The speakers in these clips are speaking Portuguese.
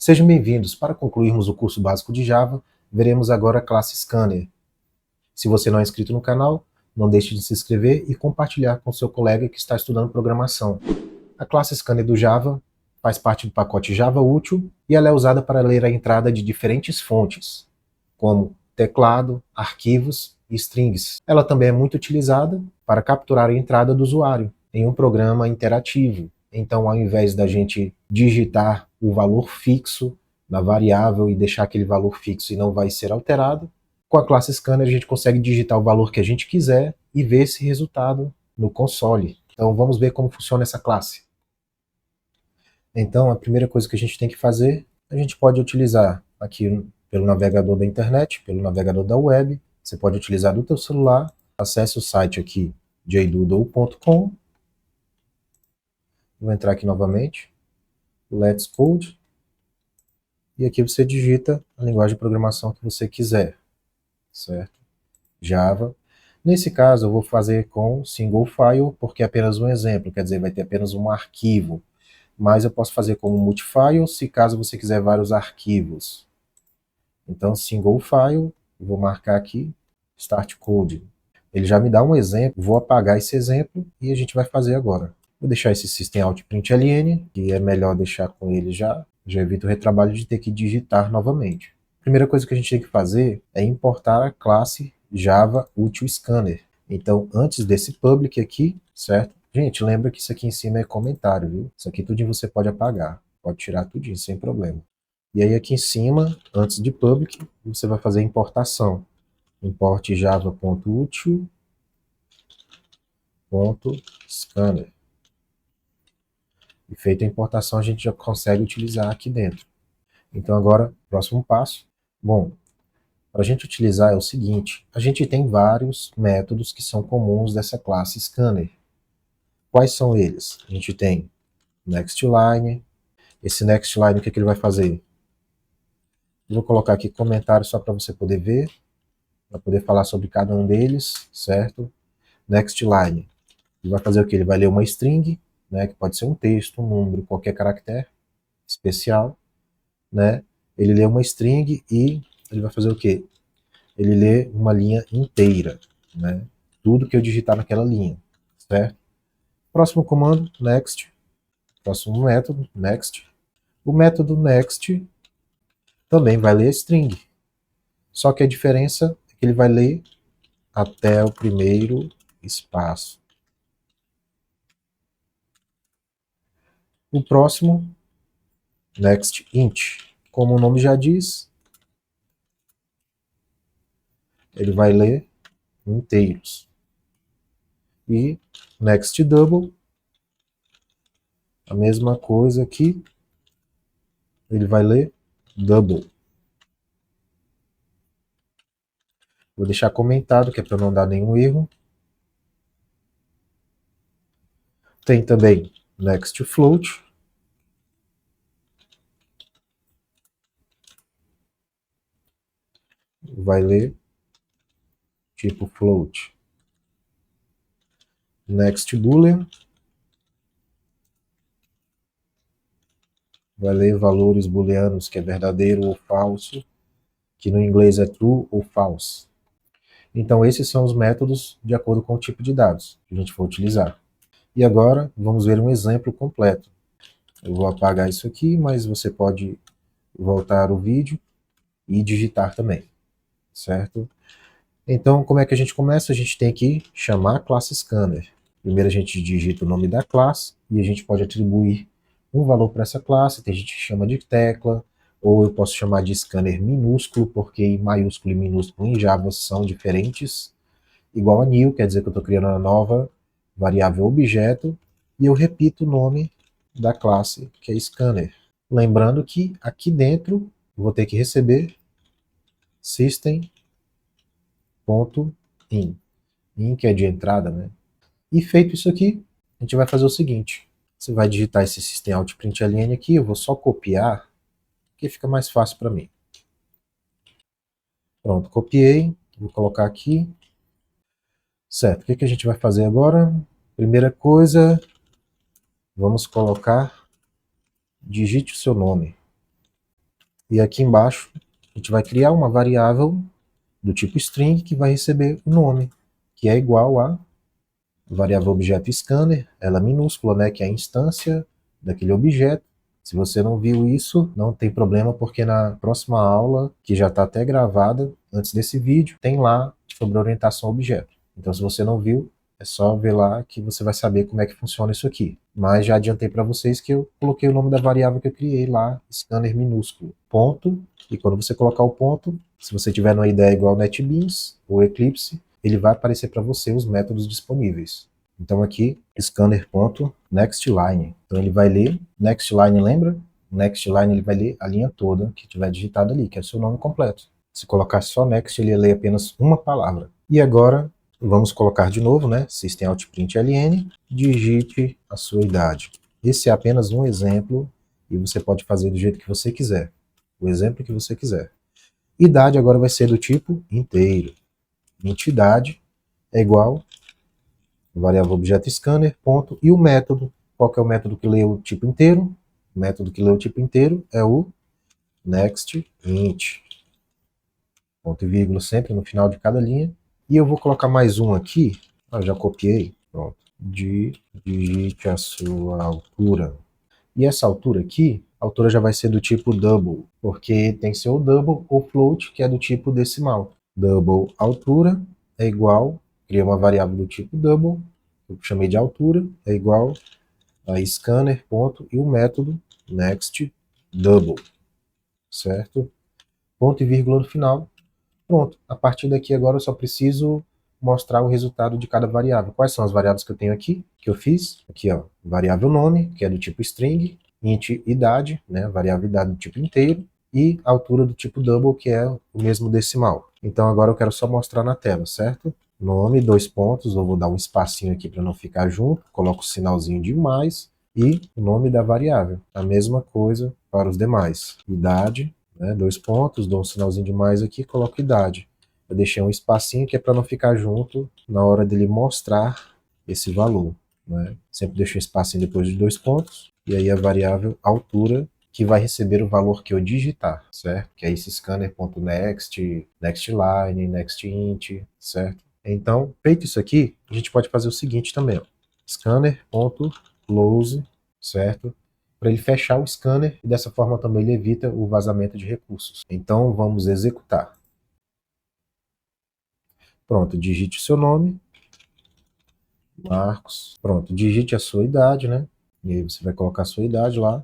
Sejam bem-vindos. Para concluirmos o curso básico de Java, veremos agora a classe Scanner. Se você não é inscrito no canal, não deixe de se inscrever e compartilhar com seu colega que está estudando programação. A classe Scanner do Java faz parte do pacote Java Útil e ela é usada para ler a entrada de diferentes fontes, como teclado, arquivos e strings. Ela também é muito utilizada para capturar a entrada do usuário em um programa interativo. Então, ao invés da gente digitar o valor fixo na variável e deixar aquele valor fixo e não vai ser alterado, com a classe Scanner a gente consegue digitar o valor que a gente quiser e ver esse resultado no console. Então vamos ver como funciona essa classe. Então a primeira coisa que a gente tem que fazer, a gente pode utilizar aqui pelo navegador da internet, pelo navegador da web, você pode utilizar do teu celular, acesse o site aqui jdoodle.com. Vou entrar aqui novamente, Let's Code, e aqui você digita a linguagem de programação que você quiser, certo? Java. Nesse caso eu vou fazer com single file, porque é apenas um exemplo, quer dizer, vai ter apenas um arquivo. Mas eu posso fazer como multifile, se caso você quiser vários arquivos. Então, single file, vou marcar aqui, start code. Ele já me dá um exemplo, vou apagar esse exemplo e a gente vai fazer agora. Vou deixar esse system.out.println, que é melhor deixar com ele já evito o retrabalho de ter que digitar novamente. A primeira coisa que a gente tem que fazer é importar a classe Java Util Scanner. Então, antes desse public aqui, certo? Gente, lembra que isso aqui em cima é comentário, viu? Isso aqui tudinho você pode apagar, pode tirar tudinho, sem problema. E aí aqui em cima, antes de public, você vai fazer a importação. Import java.util.scanner. E feita a importação, a gente já consegue utilizar aqui dentro. Então agora, próximo passo. Bom, para a gente utilizar é o seguinte, a gente tem vários métodos que são comuns dessa classe Scanner. Quais são eles? A gente tem nextLine. Esse nextLine, o que ele vai fazer? Eu vou colocar aqui comentário só para você poder ver, para poder falar sobre cada um deles, certo? NextLine. Ele vai fazer o que? Ele vai ler uma string, né, que pode ser um texto, um número, qualquer caractere especial, né? Ele lê uma string e ele vai fazer o quê? Ele lê uma linha inteira, né? Tudo que eu digitar naquela linha, certo? Próximo comando, next. Próximo método, next. O método next também vai ler string. Só que a diferença é que ele vai ler até o primeiro espaço. O próximo, next int. Como o nome já diz, ele vai ler inteiros. E next double, a mesma coisa aqui, ele vai ler double. Vou deixar comentado, que é para não dar nenhum erro. Tem também next float. Vai ler tipo float. Next boolean. Vai ler valores booleanos, que é verdadeiro ou falso, que no inglês é true ou false. Então esses são os métodos de acordo com o tipo de dados que a gente for utilizar. E agora vamos ver um exemplo completo. Eu vou apagar isso aqui, mas você pode voltar o vídeo e digitar também, certo? Então como é que a gente começa? A gente tem que chamar a classe Scanner. Primeiro a gente digita o nome da classe e a gente pode atribuir um valor para essa classe. Tem gente que chama de tecla, ou eu posso chamar de scanner minúsculo, porque maiúsculo e minúsculo em Java são diferentes. Igual a new, quer dizer que eu estou criando uma nova variável objeto, e eu repito o nome da classe, que é scanner. Lembrando que aqui dentro eu vou ter que receber system.in. In que é de entrada, né? E feito isso aqui, a gente vai fazer o seguinte. Você vai digitar esse system.out.println aqui, eu vou só copiar, que fica mais fácil para mim. Pronto, copiei, vou colocar aqui. Certo, o que a gente vai fazer agora? Primeira coisa, vamos colocar, digite o seu nome. E aqui embaixo a gente vai criar uma variável do tipo string que vai receber o nome, que é igual a variável objeto scanner, ela é minúscula, né, que é a instância daquele objeto. Se você não viu isso, não tem problema, porque na próxima aula, que já está até gravada antes desse vídeo, tem lá sobre orientação a objeto. Então, se você não viu, é só ver lá que você vai saber como é que funciona isso aqui. Mas já adiantei para vocês que eu coloquei o nome da variável que eu criei lá, scanner minúsculo, ponto, e quando você colocar o ponto, se você tiver uma ideia igual NetBeans ou Eclipse, ele vai aparecer para você os métodos disponíveis. Então aqui, scanner.nextLine. Então ele vai ler, nextLine lembra? NextLine ele vai ler a linha toda que tiver digitada ali, que é o seu nome completo. Se colocar só next, ele lê apenas uma palavra. E agora, vamos colocar de novo, né? System out print ln, digite a sua idade. Esse é apenas um exemplo e você pode fazer do jeito que você quiser. O exemplo que você quiser. Idade agora vai ser do tipo inteiro. Entidade é igual variável objeto scanner, ponto, e o método. Qual que é o método que lê o tipo inteiro? O método que lê o tipo inteiro é o nextInt. Ponto e vírgula sempre no final de cada linha. E eu vou colocar mais um aqui. Já copiei. Pronto. Digite a sua altura. E essa altura aqui, a altura já vai ser do tipo double, porque tem que ser o double ou float, que é do tipo decimal. Double altura é igual, criei uma variável do tipo double, eu chamei de altura, é igual a scanner, ponto, e o método next double, certo? Ponto e vírgula no final. Pronto, a partir daqui agora eu só preciso mostrar o resultado de cada variável. Quais são as variáveis que eu tenho aqui, que eu fiz? Aqui, ó, variável nome, que é do tipo string, int idade, né, variável idade do tipo inteiro, e altura do tipo double, que é o mesmo decimal. Então agora eu quero só mostrar na tela, certo? Nome, dois pontos, eu vou dar um espacinho aqui para não ficar junto, coloco o sinalzinho de mais, e o nome da variável. A mesma coisa para os demais. Idade, né, dois pontos, dou um sinalzinho de mais aqui, coloco idade. Eu deixei um espacinho que é para não ficar junto na hora dele mostrar esse valor. Né? Sempre deixo um espacinho depois de dois pontos, e aí a variável altura, que vai receber o valor que eu digitar, certo? Que é esse scanner.next, nextLine, nextInt, certo? Então, feito isso aqui, a gente pode fazer o seguinte também, ó. Scanner.close, certo? Para ele fechar o scanner e dessa forma também ele evita o vazamento de recursos. Então vamos executar. Pronto, digite o seu nome, Marcos. Pronto, digite a sua idade, né? E aí você vai colocar a sua idade lá.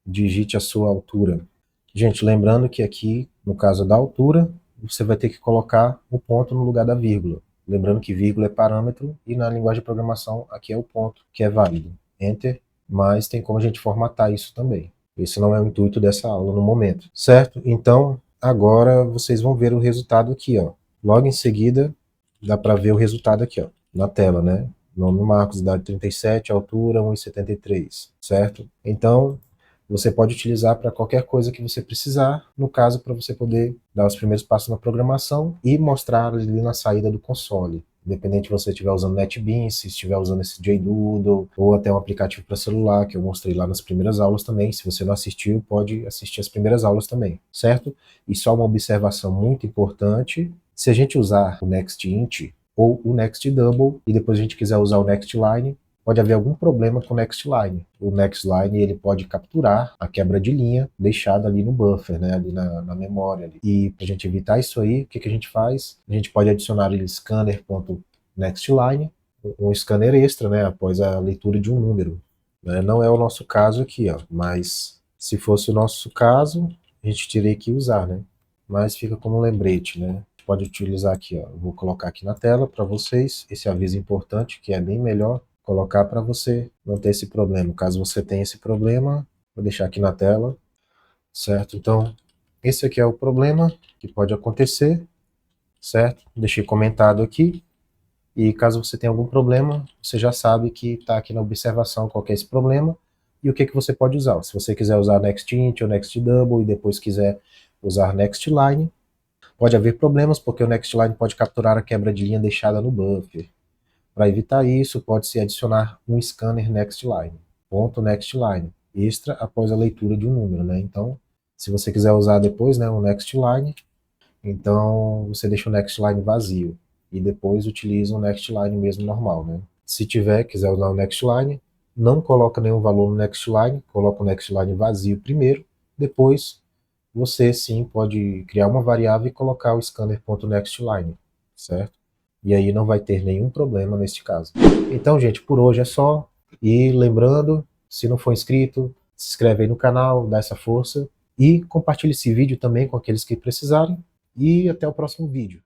Digite a sua altura. Gente, lembrando que aqui, no caso da altura, você vai ter que colocar o ponto no lugar da vírgula. Lembrando que vírgula é parâmetro e na linguagem de programação aqui é o ponto que é válido. Enter, mas tem como a gente formatar isso também. Esse não é o intuito dessa aula no momento, certo? Então, agora vocês vão ver o resultado aqui, ó. Logo em seguida, dá para ver o resultado aqui, ó, na tela, né? Nome Marcos, idade 37, altura 1,73, certo? Então, você pode utilizar para qualquer coisa que você precisar, no caso, para você poder dar os primeiros passos na programação e mostrar ali na saída do console. Independente se você estiver usando NetBeans, se estiver usando esse JDoodle, ou até um aplicativo para celular, que eu mostrei lá nas primeiras aulas também. Se você não assistiu, pode assistir as primeiras aulas também, certo? E só uma observação muito importante, se a gente usar o NextInt ou o NextDouble, e depois a gente quiser usar o NextLine, pode haver algum problema com o NextLine. O NextLine ele pode capturar a quebra de linha deixada ali no buffer, né, ali na memória. Ali. E para a gente evitar isso aí, o que, que a gente faz? A gente pode adicionar ele scanner.nextLine, um scanner extra, né, após a leitura de um número. Né? Não é o nosso caso aqui, ó, mas se fosse o nosso caso, a gente teria que usar, né? Mas fica como um lembrete, né? Pode utilizar aqui, ó. Eu vou colocar aqui na tela para vocês esse aviso importante, que é bem melhor colocar para você não ter esse problema. Caso você tenha esse problema, vou deixar aqui na tela, certo? Então, esse aqui é o problema que pode acontecer, certo? Deixei comentado aqui. E caso você tenha algum problema, você já sabe que está aqui na observação qual que é esse problema e o que, que você pode usar. Se você quiser usar NextInt ou NextDouble e depois quiser usar NextLine, pode haver problemas porque o NextLine pode capturar a quebra de linha deixada no buffer. Para evitar isso, pode-se adicionar um scanner NextLine, ponto NextLine, extra após a leitura de um número, né? Então, Se você quiser usar depois, né, um next line, então você deixa o next line vazio e depois utiliza o next line mesmo normal, né? Se quiser usar o next line, não coloca nenhum valor no next line, coloca o next line vazio primeiro, depois você sim pode criar uma variável e colocar o scanner.nextLine, certo? E aí não vai ter nenhum problema neste caso. Então, gente, por hoje é só. E lembrando, se não for inscrito, se inscreve aí no canal, dá essa força e compartilhe esse vídeo também com aqueles que precisarem. E até o próximo vídeo.